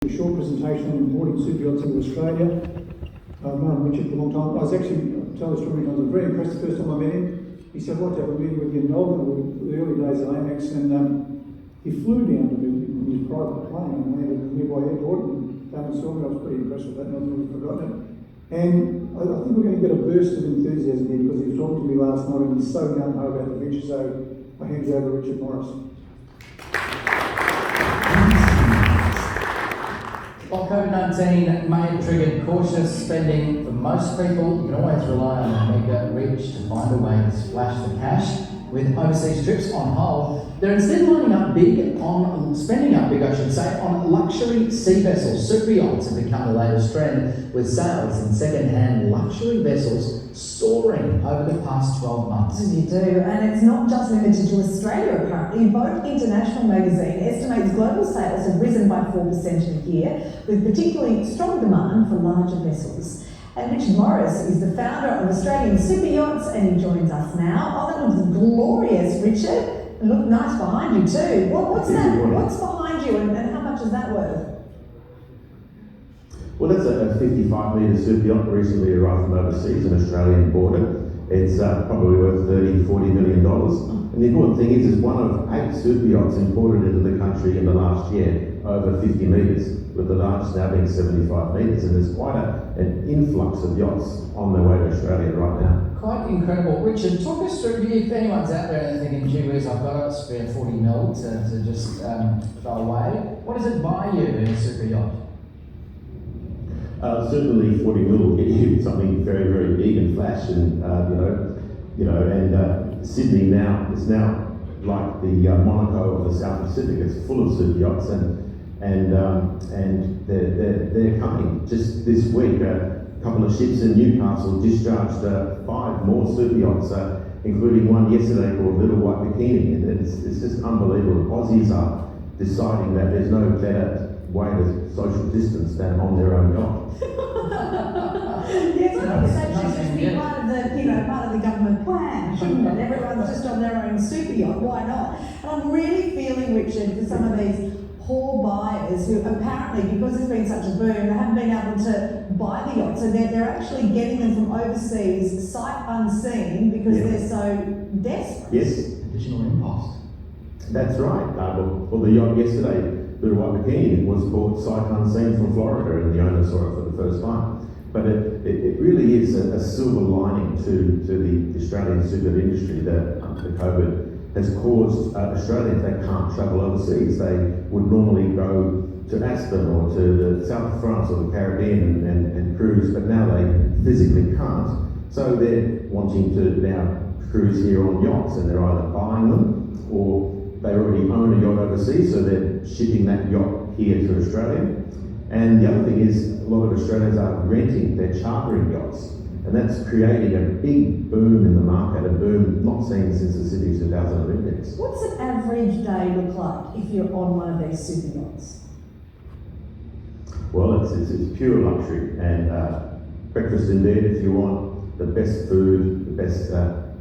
A short presentation on importing superyachts into Australia. I've known Richard for a long time. I was actually, I'll tell the story, I was very impressed the first time I met him. He said, I'd like to have a meeting with you in Melbourne, the early days of ASMEX, and he flew down to me in his private plane and landed at the nearby airport and came and saw me. I was pretty impressed with that, and I've never forgotten it. And I think we're going to get a burst of enthusiasm here because he was talking to me last night and he's so gung ho about the future, so I hand you over to Richard Morris. While COVID-19 may have triggered cautious spending for most people, you can always rely on a mega rich to find a way to splash the cash. With overseas trips on hold, they're instead spending up big, on luxury sea vessels. Superyachts have become the latest trend, with sales in second-hand luxury vessels soaring over the past 12 months. You do, and it's not just limited to Australia apparently. Vogue International magazine estimates global sales have risen by 4% in a year, with particularly strong demand for larger vessels. And Richard Morris is the founder of Australian Superyachts, and he joins us now. Oh, that looks glorious, Richard. And look nice behind you too. What's that? What's behind you, and how much is that worth? Well, that's a 55-metre superyacht recently arrived from overseas, an Australian border. It's probably worth $30, $40 million. And the important thing is one of 8 superyachts imported into the country in the last year, over 50 metres, with the largest now being 75 metres. And there's quite an influx of yachts on their way to Australia right now. Quite incredible. Richard, talk us through, if anyone's out there and thinking, gee whiz, I've got a spare 40 mil to just throw away, what does it buy you in a superyacht? Certainly 40 mil will get you something very, very big and flash, and Sydney now is now like the Monaco of the South Pacific. It's full of super yachts, and they're coming. Just this week, a couple of ships in Newcastle discharged 5 more super yachts, including one yesterday called Little White Bikini, and it's just unbelievable. Aussies are deciding that there's no better way to social distance than on their own yacht. Yes, I think that should be part of the government plan, shouldn't it? Everyone's just on their own super yacht, why not? And I'm really feeling, Richard, for some of these poor buyers who apparently, because there's been such a boom, they haven't been able to buy the yachts, and they're actually getting them from overseas, sight unseen, because they're so desperate. Yes. Additional impost. That's right. Well, the yacht yesterday, Little White Bikini, was bought sight unseen from Florida, and the owner saw it for the first time. But it really is a silver lining to the Australian super industry that the COVID has caused Australians, they can't travel overseas. They would normally go to Aspen or to the south of France or the Caribbean and cruise, but now they physically can't. So they're wanting to now cruise here on yachts, and they're either buying them or they already own a yacht overseas, so they're shipping that yacht here to Australia. And the other thing is, a lot of Australians are renting, they're chartering yachts. And that's creating a big boom in the market, a boom not seen since the Sydney 2000 Olympics. What's an average day look like if you're on one of these super yachts? Well, it's pure luxury, and breakfast in bed if you want, the best food, the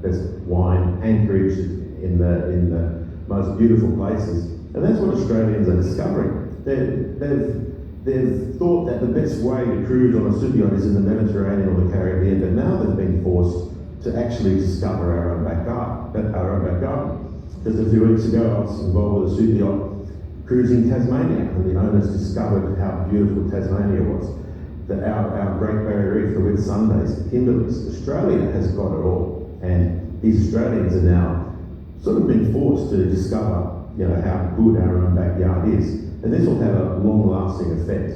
best wine, anchorage in the most beautiful places. And that's what Australians are discovering. They've thought that the best way to cruise on a superyacht is in the Mediterranean or the Caribbean, but now they've been forced to actually discover our own back garden. Just a few weeks ago, I was involved with a superyacht cruising Tasmania, and the owners discovered how beautiful Tasmania was. That our Great Barrier Reef, the Whit Sundays, the Kimberleys, Australia has got it all, and these Australians are now sort of been forced to discover, how good our own backyard is. And this will have a long-lasting effect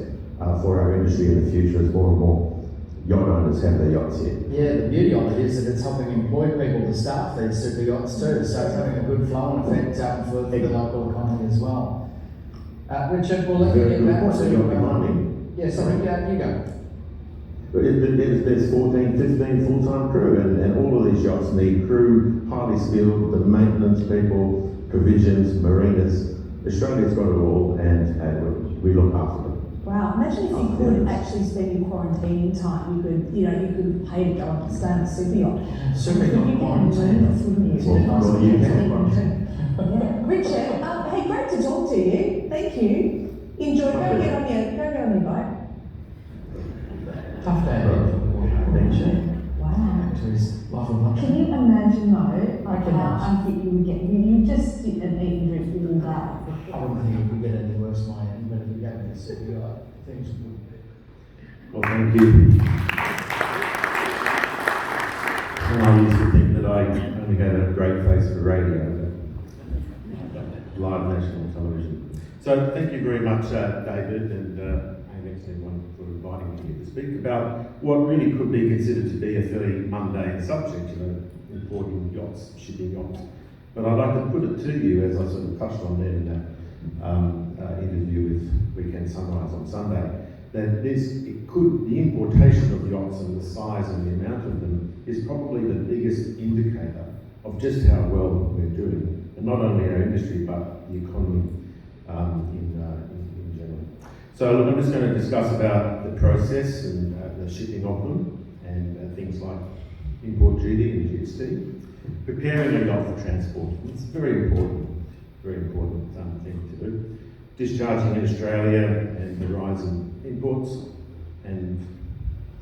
for our industry in the future as more and more yacht owners have their yachts here. Yeah, the beauty of it is that it's helping employ people to staff these super yachts too, so it's having a good flow-on effect for the local economy as well. Richard, we'll let you get back to... Yeah, sorry, you go. There's 14, 15 full-time crew, and all of these yachts need crew, highly skilled, the maintenance people, provisions, marinas. Australia's got it all, and we look after them. Wow, imagine if you could actually spend your quarantining time. You could pay to go and stay on a super yacht. Super yacht quarantine. Yeah. Richard, hey, great to talk to you. Thank you. Enjoy. Go would get, you just sit and eat and drink all day. I wouldn't think it could get any worse, my end, but if you gave me the Superyacht, things would. Well, thank you. And I used to think that I only had a great face for radio, but live national television. So thank you very much, David and ASMEX and everyone for inviting me here to speak about what really could be considered to be a fairly mundane subject, importing yachts, shipping yachts. But I'd like to put it to you, as I sort of touched on there in that interview with Weekend Sunrise on Sunday, that the importation of yachts and the size and the amount of them is probably the biggest indicator of just how well we're doing, and not only our industry but the economy in general. So look, I'm just going to discuss about the process and the shipping of them, and things like import duty and GST. Preparing a yacht for transport, it's very important thing to do. Discharging in Australia and the rise in imports, and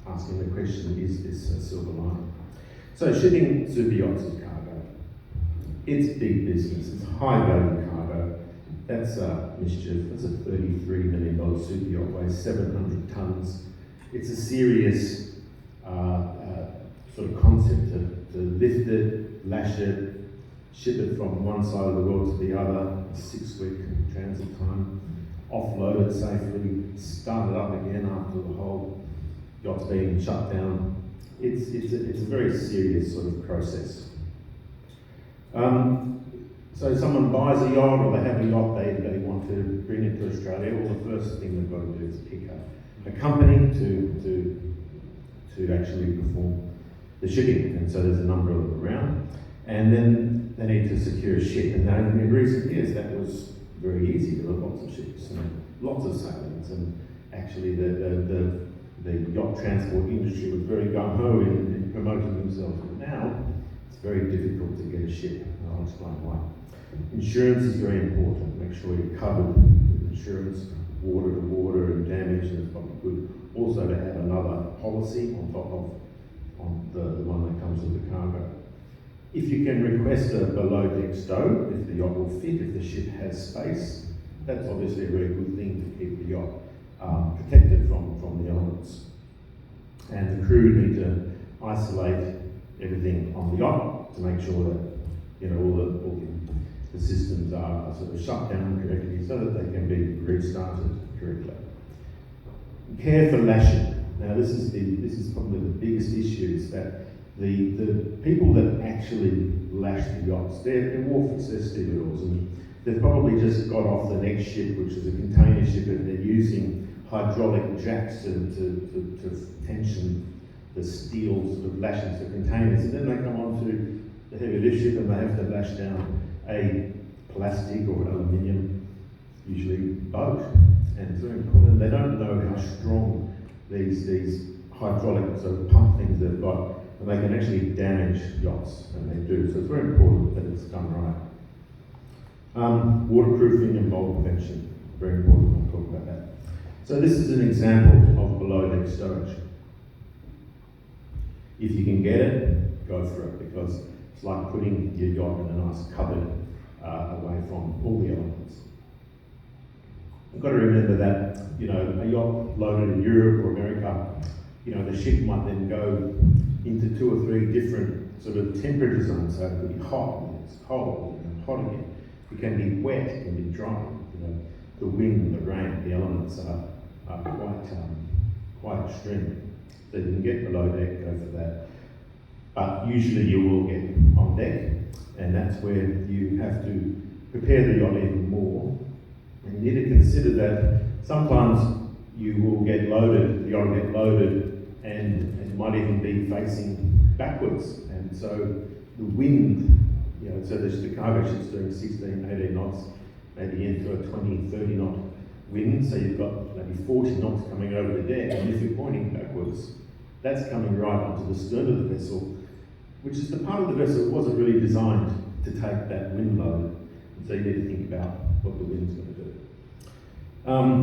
asking the question, is this a silver lining? So shipping superyachts as cargo, it's big business, it's high value cargo. That's mischief. That's a $33 million superyacht, weighs 700 tonnes. It's a serious sort of concept to lift it, lash it, ship it from one side of the world to the other, a 6-week transit time, offload it safely, start it up again after the whole yacht's being shut down. It's a very serious sort of process. So someone buys a yacht, or they have a yacht, they want to bring it to Australia. Well, the first thing they've got to do is pick a company to actually perform the shipping, and so there's a number of them around. And then they need to secure a ship, and in recent years that was very easy. There were lots of ships and lots of sailings, and actually the yacht transport industry was very gung-ho in promoting themselves. But now it's very difficult to get a ship, and I'll explain why. Insurance is very important. Make sure you're covered with insurance, water to water and damage, and it's probably good also to have another policy on top of the one that comes with the cargo. If you can request a below deck stow, if the yacht will fit, if the ship has space, that's obviously a very good thing to keep the yacht protected from the elements. And the crew need to isolate everything on the yacht to make sure that all the systems are sort of shut down correctly so that they can be restarted correctly. Care for lashing. Now this is probably the biggest issue, is that the people that actually lash the yachts, they're wharfists, they're stevedores, and they've probably just got off the next ship, which is a container ship, and they're using hydraulic jacks to tension the steel sort of lashings of containers, and then they come onto the heavy lift ship and they have to lash down a plastic or aluminium, usually boat, and it's very important. They don't know how strong these hydraulic sort of pump things they've got, and they can actually damage yachts, and they do. So it's very important that it's done right. Waterproofing and mold prevention, very important. We'll talk about that. So this is an example of below deck stowage. If you can get it, go for it, because it's like putting your yacht in a nice cupboard away from all the elements. You've got to remember that, a yacht loaded in Europe or America, the ship might then go into 2 or 3 different sort of temperature zones. So it could be hot, and it's cold, and hot again. It can be wet, it can be dry. The wind, the rain, the elements are quite extreme. So you can get below deck, go for that. But usually you will get on deck, and that's where you have to prepare the yacht even more. And you need to consider that sometimes you will get loaded, the yacht will get loaded, and it might even be facing backwards. And so the wind, so the cargo ship's doing 16, 18 knots, maybe into a 20, 30 knot wind, so you've got maybe 40 knots coming over the deck, and if you're pointing backwards, that's coming right onto the stern of the vessel, which is the part of the vessel that wasn't really designed to take that wind load. So you need to think about what the wind's going to do.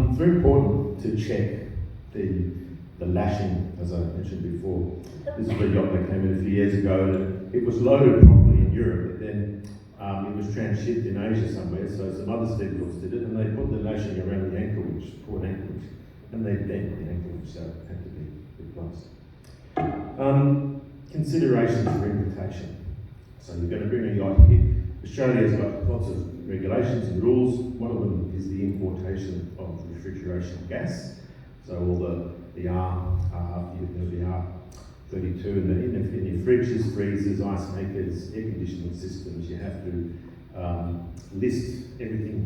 It's very important to check the lashing, as I mentioned before. This is a yacht that came in a few years ago, and it was loaded properly in Europe, but then It was transshipped in Asia somewhere, so some other stevedores did it, and they put the lashing around the anchorage, port anchorage, and they bent the anchorage, so it had to be replaced. Considerations for importation. So you're going to bring a yacht here. Australia's got lots of regulations and rules. One of them is the importation of refrigeration gas. So all the R32 in your fridges, freezers, ice makers, air conditioning systems. You have to list every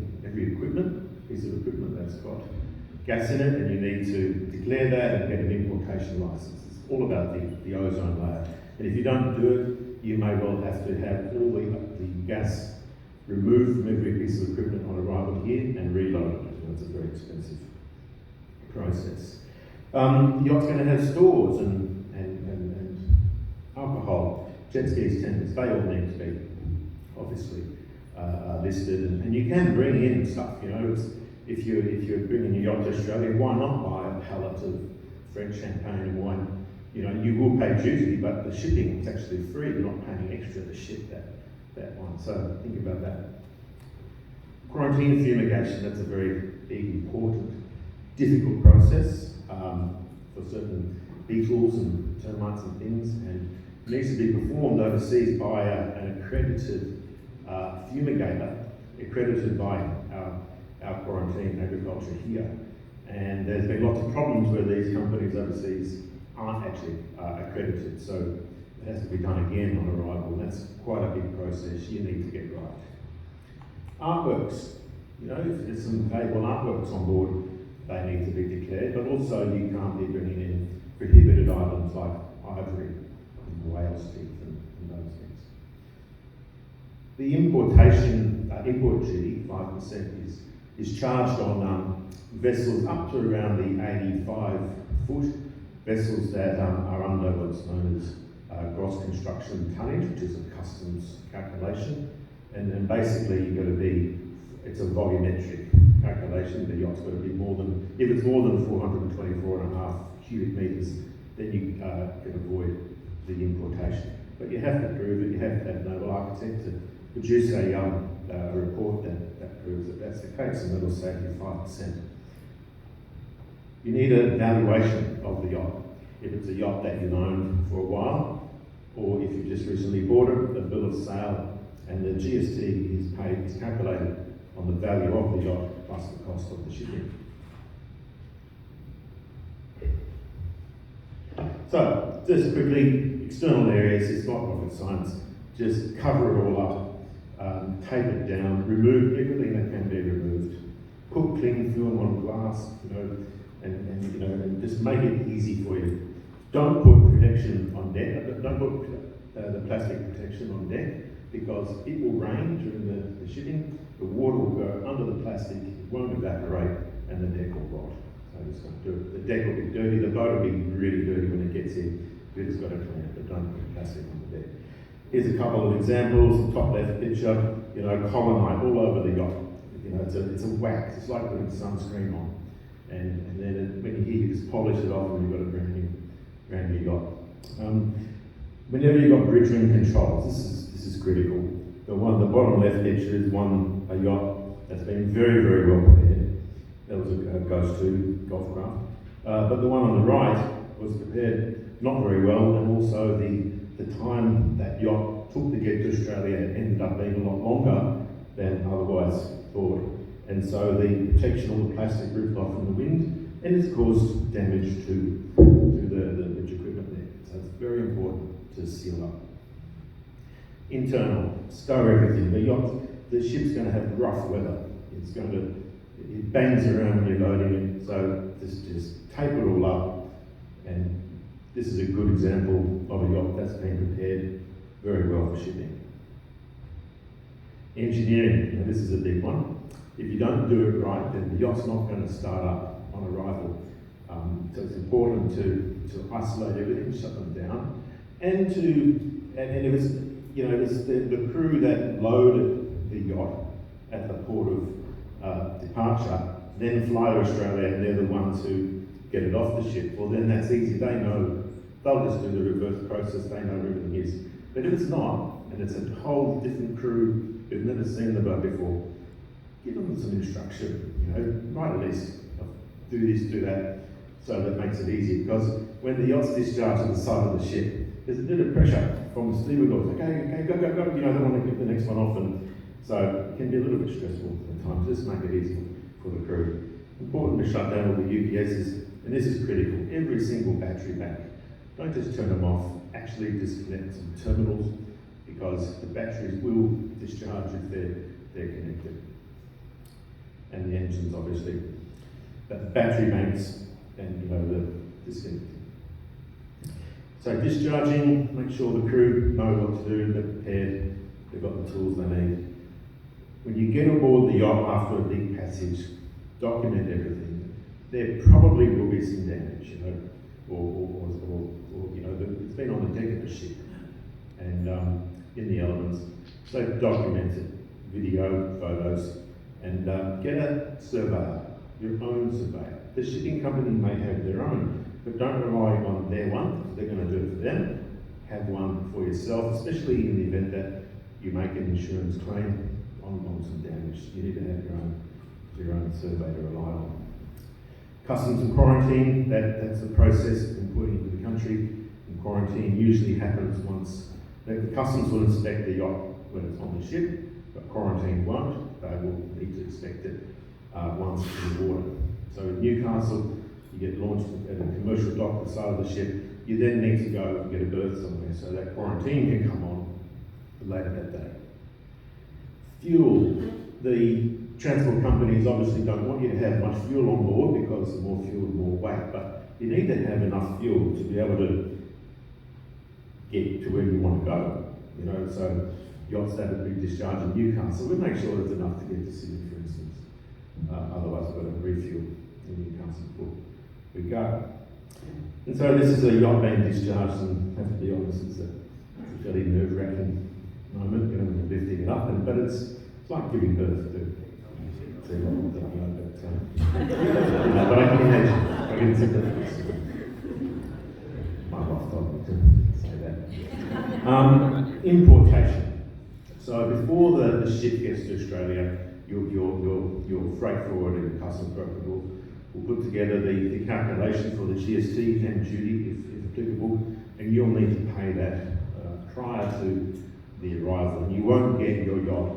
piece of equipment that's got gas in it, and you need to declare that and get an importation license. It's all about the ozone layer. And if you don't do it, you may well have to have all the gas removed from every piece of equipment on arrival here and reloaded. It's a very expensive process. The yacht's going to have stores and alcohol, jet skis, tenders, they all need to be obviously listed, and you can bring in stuff. If you're bringing your yacht to Australia, why not buy a pallet of French champagne and wine? You will pay duty, but the shipping is actually free. You're not paying extra to ship that wine. So think about that. Quarantine and fumigation, that's a very big, important, difficult process for certain beetles and termites and things, and it needs to be performed overseas by an accredited fumigator, accredited by our quarantine agriculture here. And there's been lots of problems where these companies overseas aren't actually accredited, so it has to be done again on arrival. That's quite a big process you need to get right. Artworks, if there's some valuable artworks on board, they need to be declared, but also you can't be bringing in prohibited items like ivory and whale's teeth and those things. The import duty, 5%, is charged on vessels up to around the 85-foot, vessels that are under what's known as gross construction tonnage, which is a customs calculation, and basically it's a volumetric calculation. The yacht's got to be if it's more than 424.5 cubic metres, then you can avoid the importation. But you have to prove it. You have to have a naval architect to produce a report that proves that that's the case, and that'll save you 5%. You need a valuation of the yacht. If it's a yacht that you've owned for a while, or if you just recently bought it, the bill of sale and the GST is calculated on the value of the yacht plus the cost of the shipping. So, just quickly, external areas, it's not rocket science. Just cover it all up, tape it down, remove everything that can be removed. Put cling film on glass, and just make it easy for you. Don't put protection on deck. Don't put the plastic protection on deck, because it will rain during the shipping. The water will go under the plastic, it won't evaporate, and the deck will rot. So just don't do it. The deck will be dirty. The boat will be really dirty when it gets in. You've just got to clean it, but don't put plastic on the deck. Here's a couple of examples. The top left picture, colonite all over the yacht. It's a wax. It's like putting sunscreen on. And then when you heat, you just polish it off, and you've got a brand new yacht. Whenever you've got bridge ring controls, this is critical. The bottom left picture is a yacht that's been very, very well prepared. That was a Ghost 2 golf craft. But the one on the right was prepared not very well, and also the time that yacht took to get to Australia ended up being a lot longer than otherwise thought. And so the protection, all the plastic ripped off in the wind, and it's caused damage to the equipment there. So it's very important to seal up. Internal, stow everything. The ship's going to have rough weather. It bangs around when you're loading it. So just tape it all up. And this is a good example of a yacht that's been prepared very well for shipping. Engineering, this is a big one. If you don't do it right, then the yacht's not going to start up on arrival. So it's important to isolate everything, shut them down, and if it's the crew that loaded the yacht at the port of departure, then fly to Australia, and they're the ones who get it off the ship. Well, then that's easy. They know. They'll just do the reverse process. They know where everything is. But if it's not, and it's a whole different crew who've never seen the boat before, give them some instruction, you know, write a list of do this, do that, so that makes it easier. Because when the yacht's discharged to the side of the ship, there's a bit of pressure from the stevedores. Okay, go, you know, they want to get the next one off, and so it can be a little bit stressful at times. Just make it easy for the crew. Important to shut down all the UPSs, and this is critical. Every single battery bank, don't just turn them off. Actually disconnect some terminals, because the batteries will discharge if they're connected, and the engines obviously. But battery banks and, you know, the disconnecting. So discharging, make sure the crew know what to do, they're prepared, they've got the tools they need. When you get aboard the yacht after a big passage, document everything. There probably will be some damage, you know, or you know, it's been on the deck of the ship and in the elements. So document it, video, photos, and get a surveyor, your own surveyor. The shipping company may have their own, but don't rely on their one, because they're going to do it for them. Have one for yourself, especially in the event that you make an insurance claim on some damage. You need to have your own survey to rely on. Customs and quarantine, that's the process of importing into the country. And quarantine usually happens once, the customs will inspect the yacht when it's on the ship, but quarantine won't. They will need to inspect it once it's in the water. So in Newcastle, you get launched at a commercial dock at the side of the ship. You then need to go and get a berth somewhere, so that quarantine can come on later that day. Fuel. The transport companies obviously don't want you to have much fuel on board, because the more fuel, the more weight, but you need to have enough fuel to be able to get to where you want to go. You know, so yachts that have been discharged in Newcastle, we make sure there's enough to get to Sydney, for instance. Otherwise, we've got to refuel in Newcastle before we go. And so this is a yacht being discharged, and I have to be honest, it's a fairly nerve-wracking moment, you know, when you're lifting it up, but it's like giving birth to. But I can imagine. I can see that. My wife told me to say that. Importation. So before the ship gets to Australia, your freight forwarder and customs broker will put together the calculation for the GST and duty, if applicable, and you'll need to pay that prior to the arrival. And you won't get your yacht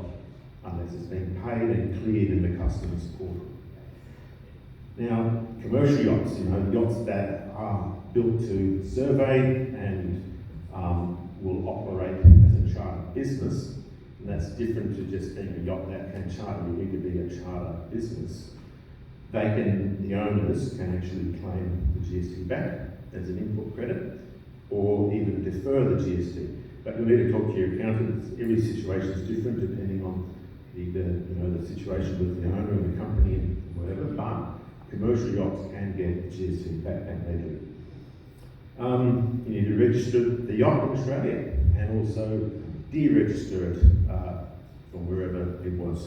unless it's been paid and cleared in the customs portal. Now, commercial yachts, you know, yachts that are built to survey and will operate as a charter business, and that's different to just being a yacht that can charter. You need to be a charter business. The owners can actually claim the GST back as an import credit, or even defer the GST. But you'll need to talk to your accountants. Every situation is different depending on the situation with the owner and the company and whatever, but commercial yachts can get GST back, and they do. You need to register the yacht in Australia and also deregister it from wherever it was,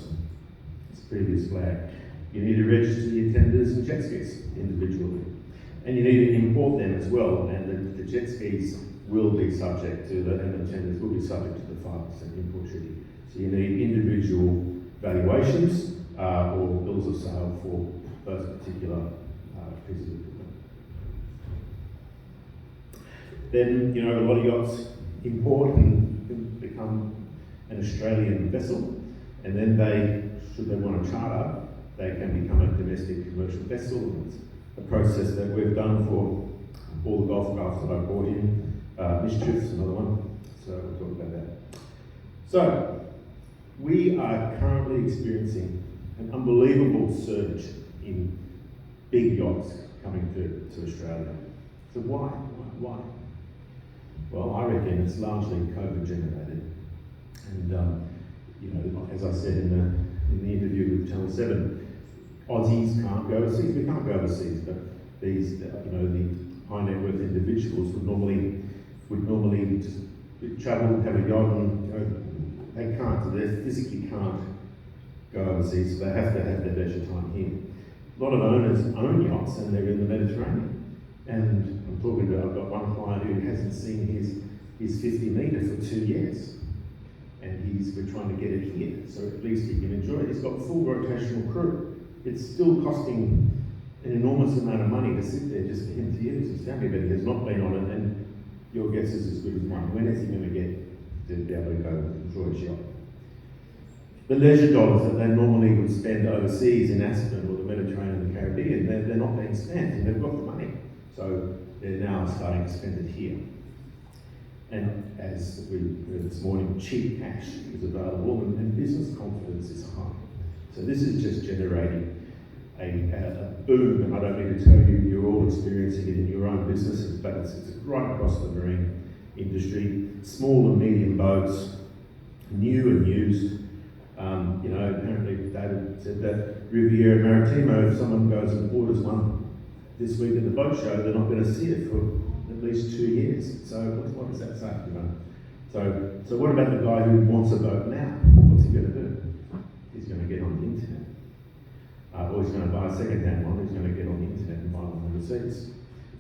its previous flag. You need to register your tenders and jet skis individually, and you need to import them as well, and the jet skis will be subject to and the tenders will be subject to the 5% import duty. So you need individual valuations or bills of sale for those particular pieces of equipment. Then, you know, a lot of yachts import and become an Australian vessel, and then should they want to charter, they can become a domestic commercial vessel. It's a process that we've done for all the golf crafts that I brought in. Mischief's another one, so we'll talk about that. So, we are currently experiencing an unbelievable surge in big yachts coming to Australia. So why? Well, I reckon it's largely COVID generated. And you know, as I said in the interview with Channel 7, Aussies can't go overseas. We can't go overseas, but these, you know, the high net worth individuals would normally just travel, have a yacht, and they can't. They physically can't go overseas, so they have to have their leisure time here. A lot of owners own yachts, and they're in the Mediterranean. And I'm talking about, I've got one client who hasn't seen his 50 metre for 2 years. we're trying to get it here, so at least he can enjoy it. He's got full rotational crew. It's still costing an enormous amount of money to sit there just for him to use his family, but he has not been on it, and your guess is as good as mine. When is he going to get to be able to go enjoy his yacht? The leisure dollars that they normally would spend overseas in Aspen or the Mediterranean and the Caribbean, they're not being spent, and they've got the money. So they're now starting to spend it here. And as we heard this morning, cheap cash is available and business confidence is high. So this is just generating a boom, and I don't need to tell you, you're all experiencing it in your own businesses, but it's right across the marine industry. Small and medium boats, new and used. Apparently David said that Riviera Maritimo, if someone goes and orders one this week at the boat show, they're not going to see it for at least 2 years. So what does that say? So what about the guy who wants a boat now? What's he going to do? He's going to get on the internet. Or he's going to buy a second-hand one. He's going to get on the internet and buy one overseas.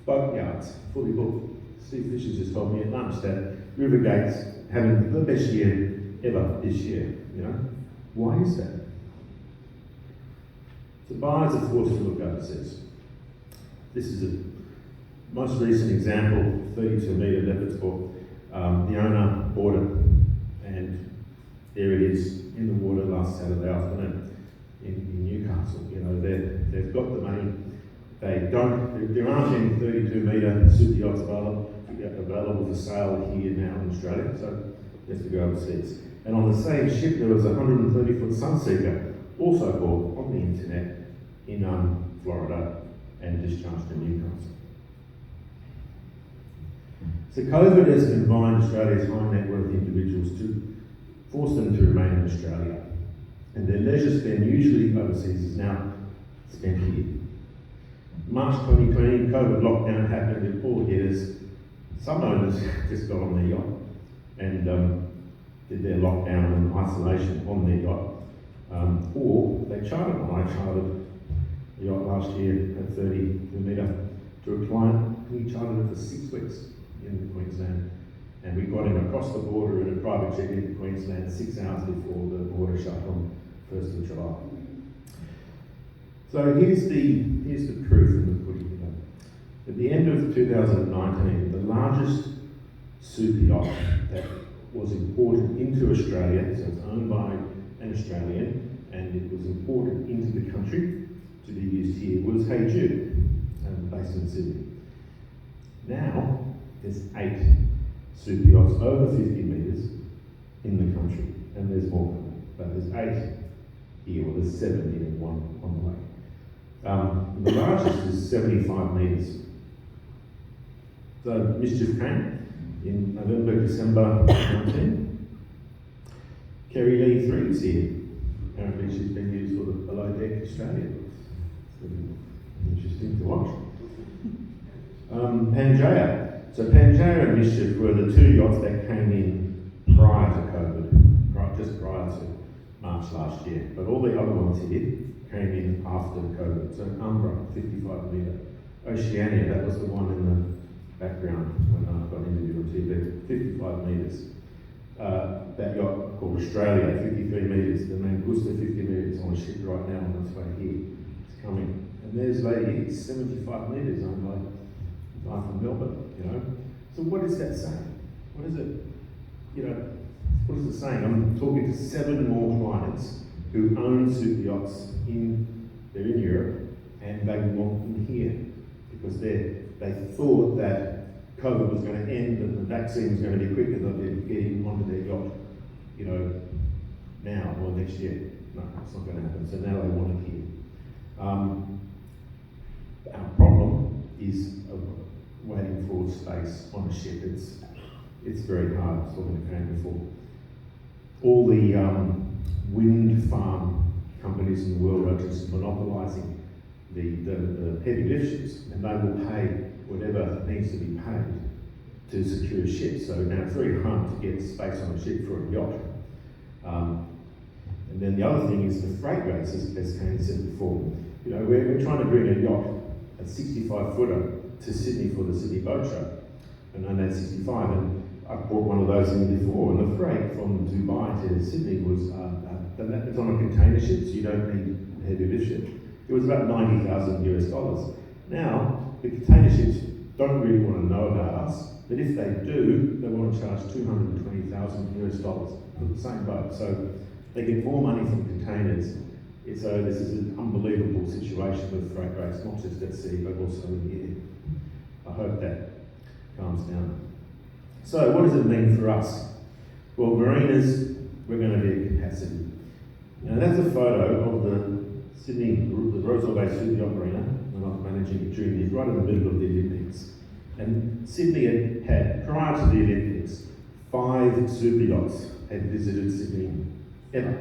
Boat yards, fully booked. Steve Fisher just told me at lunch that Rivergate's having the best year ever this year. Why is that? The buyers are forced to look overseas. This is a most recent example, 32-metre leopard's boat. The owner bought it, and there it is in the water last Saturday afternoon in Newcastle. They've got the money. There aren't any 32-metre super yachts available for sale here now in Australia, so they have to go overseas. And on the same ship, there was a 130-foot Sunseeker, also bought on the internet in Florida and discharged to Newcastle. So COVID has confined Australia's high net worth individuals to force them to remain in Australia. And their leisure spend, usually overseas, is now spent here. March 2020, COVID lockdown happened, it all hit us. Some owners just got on their yacht and did their lockdown and isolation on their yacht. Or they chartered one. I chartered a yacht last year at 32-metre to a client, and he chartered it for 6 weeks in Queensland. And we got him across the border in a private jet into Queensland 6 hours before the border shut on 1st of July. So here's the proof in the pudding. At the end of 2019, the largest super yacht that was imported into Australia, so it's owned by an Australian, and it was imported into the country to be used here, was Hey Jude, based in Sydney. Now, there's 8 super yachts over 50 metres in the country, and there's more coming, but there's 8 here, or there's 7 here and 1 on the way. The largest is 75 metres. So Mischief came in November, December 19. Kerry Lee 3 is here. Apparently she's been used for the below deck Australia. It's really interesting to watch. Pangea. So Pangea and Mischief were the 2 yachts that came in prior to COVID, just prior to March last year. But all the other ones here came in after COVID. So Umbra, 55 metre. Oceania, that was the one in the background when I got interviewed on TV, 55 metres. That yacht called Australia, 53 metres. The Mangusta, 50 metres on a ship right now on its way here. It's coming. And there's Lady East, 75 metres on my guy from Melbourne, So what is that saying? What is it, what is it saying? I'm talking to 7 more clients who own super yachts they're in Europe, and they want them here because they thought that COVID was going to end and the vaccine was going to be quicker than they'd get him onto their yacht, now or next year. No, it's not going to happen. So now they want it here. Our problem is waiting for space on a ship. It's very hard. I was talking to Kane before. All the wind farm companies in the world are just monopolising the heavy lift ships, and they will pay whatever needs to be paid to secure ships. So now it's very hard to get space on a ship for a yacht. And then the other thing is the freight rates, as Kane said before. We're trying to bring a yacht, a 65-footer, to Sydney for the Sydney Boat Show, and then that's 65. And I brought one of those in before, and the freight from Dubai to Sydney was, it's on a container ship, so you don't need heavy lift ship. It was about $90,000 US. Now, the container ships don't really want to know about us, but if they do, they want to charge $220,000 US for the same boat. So they get more money from containers. So this is an unbelievable situation with freight rates, not just at sea, but also in the air. I hope that calms down. So what does it mean for us? Well, marinas, we're going to be at capacity. Now that's a photo of the Sydney, the Roswell Bay Superyacht Marina, when I was managing it during the, right in the middle of the Olympics. And Sydney had, prior to the Olympics, 5 superyachts had visited Sydney ever.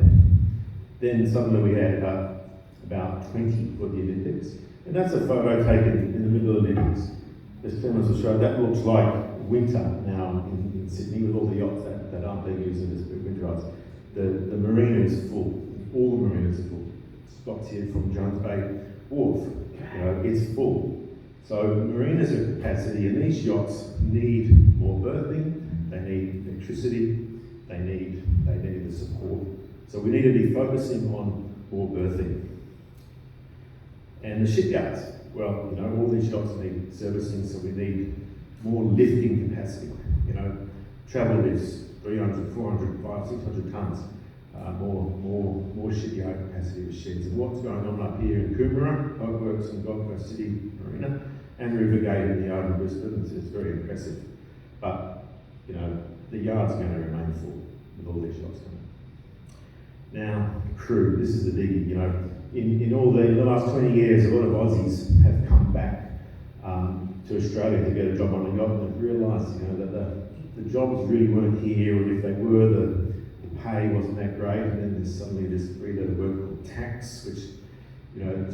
Then suddenly we had about 20 for the Olympics. And that's a photo taken in the middle of the Olympics. As Clemens will show, that looks like winter now in Sydney with all the yachts that aren't being used in the winter yachts. The marina is full. All the marinas are full. Scott's here from Jones Bay Wharf. It's full. So marinas are capacity, and these yachts need more berthing. They need electricity. They need the support. So we need to be focusing on more berthing. And the shipyards, well, all these yachts need servicing, so we need more lifting capacity. Travel is 300, 400, 500, 600 tons. More shipyard capacity with sheds. And what's going on up here in Coomera, Boatworks and Gold Coast City Marina, and Rivergate in the yard in Brisbane, it's very impressive. But, the yard's going to remain full with all these yachts coming. Now, crew, this is the biggie. In the last 20 years, a lot of Aussies have come back to Australia to get a job on a yacht, and they've realised, that the jobs really weren't here, and if they were, the pay wasn't that great, and then there's suddenly this 3-letter word called tax, which,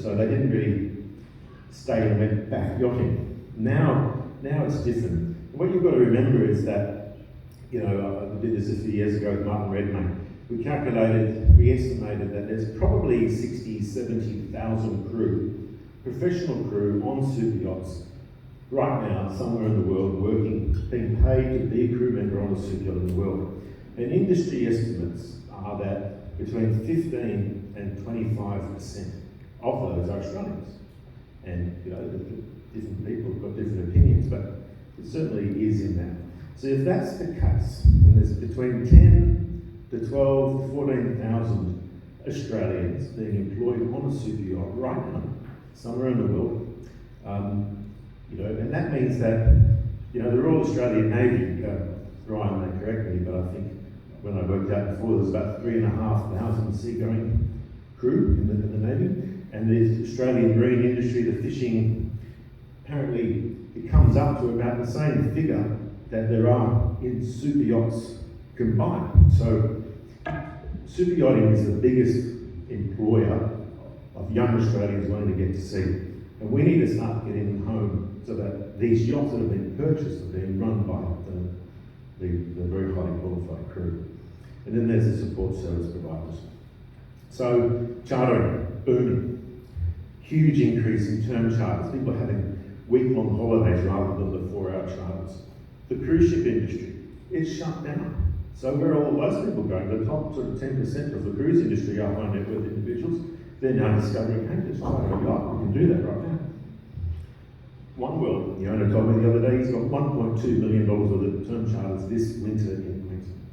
so they didn't really stay and went back yachting. Now it's different. And what you've got to remember is that, I did this a few years ago with Martin Redmayne. We estimated that there's probably 60, 70,000 crew, professional crew on super yachts right now, somewhere in the world, being paid to be a crew member on a super yacht in the world. And industry estimates are that between 15 and 25% of those are Australians. And different people have got different opinions, but it certainly is in that. So if that's the case, then there's between 10 to 12 to 14,000 Australians being employed on a super yacht right now, somewhere in the world. And that means that, the Royal Australian Navy, Ryan may correct me, but I think when I worked out before, there's about 3,500 seagoing crew in the Navy. And the Australian marine industry, the fishing, apparently it comes up to about the same figure that there are in super yachts combined. So super yachting is the biggest employer of young Australians wanting to get to sea. And we need to start getting them home so that these yachts that have been purchased are being run by the very highly qualified crew. And then there's the support service providers. So chartering, booming. Huge increase in term charters. People are having week-long holidays rather than the 4-hour charters. The cruise ship industry, it's shut down. So where are all those people going? The top sort of 10% of the cruise industry are high net worth individuals. They're now discovering, hey, let's charter a yacht. We can do that right now. One World, the owner told me the other day, he's got $1.2 million worth of term charters this winter in Queensland.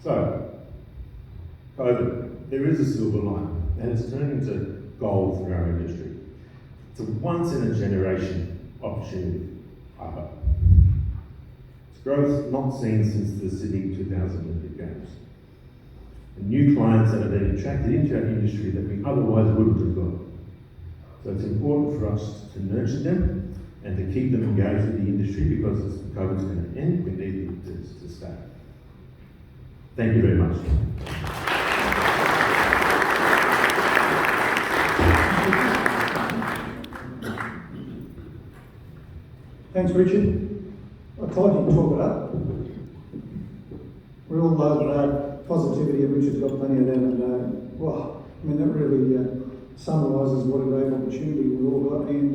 So, COVID, there is a silver line, and it's turning to gold for our industry. It's a once-in-a-generation opportunity, I hope. It's growth not seen since the Sydney 2000 Olympic Games. And new clients that have been attracted into our industry that we otherwise wouldn't have got. So it's important for us to nurture them and to keep them engaged with the industry, because as COVID's going to end, we need them to stay. Thank you very much. Thanks, Richard. I told you to talk it up. We all love positivity, and Richard's got plenty of that. And that really summarises what a great opportunity we've all got, and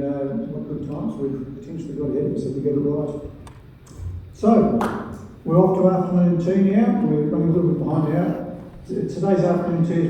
what good times we've potentially got ahead of us if we get it right. So, We're off to afternoon tea now. We're running a little bit behind now. Today's afternoon tea is